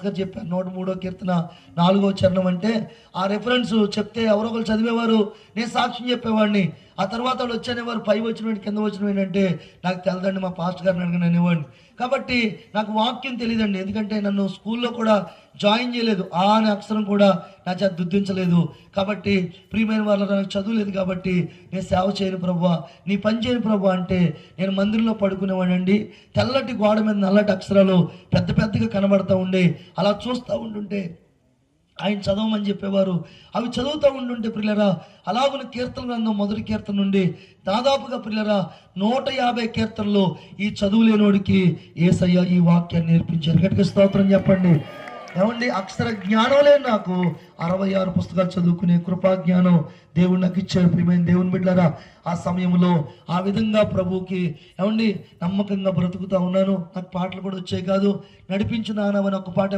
గారు చెప్పారు 103వ కీర్తన 4వ చరణం అంటే ఆ రెఫరెన్స్ చెప్తే ఎవరో ఒకరు చదివేవారు, నేను సాక్ష్యం చెప్పేవాడిని. ఆ తర్వాత వాళ్ళు వచ్చేవారు పై వచ్చిన కింద వచ్చిన ఏంటంటే నాకు తెలదండి, మా పాస్టర్ గారిని అడిగిన అనేవాడిని. కాబట్టి నాకు వాక్యం తెలియదండి, ఎందుకంటే నన్ను స్కూల్లో కూడా జాయిన్ చేయలేదు, ఆ అనే అక్షరం కూడా నా చేత దుద్దించలేదు. కాబట్టి ప్రియమైన వాళ్ళ నాకు చదువు లేదు కాబట్టి నేను సేవ చేయను ప్రభువా, నీ పని చేయను ప్రభువా అంటే నేను మందిరంలో పడుకునేవాడండి. తెల్లటి గోడ మీద నల్లటి అక్షరాలు పెద్ద పెద్దగా కనబడతా ఉండే, అలా చూస్తూ ఉంటుంటే ఆయన చదవమని చెప్పేవారు. అవి చదువుతూ ఉంటుంటే ప్రియులరా, అలాగున కీర్తన గ్రంథం 1వ కీర్తన నుండి దాదాపుగా ప్రియులరా 150 కీర్తనలు ఈ చదువు లేనోడికి యేసయ్య ఈ వాక్యాన్ని నేర్పించారు. గట్టిగా స్తోత్రం చెప్పండి. ఏమండి, అక్షర జ్ఞానం లేని నాకు 66 పుస్తకాలు చదువుకునే కృపా జ్ఞానం దేవుడు నాకు ఇచ్చాడు. ప్రియమైన దేవుని బిడ్డలారా, ఆ సమయంలో ఆ విధంగా ప్రభువుకి ఏమండి నమ్మకంగా బ్రతుకుతా ఉన్నాను. నాకు పాటలు కూడా వచ్చాయి కాదు. నడిపించు నాన్న అని ఒక పాట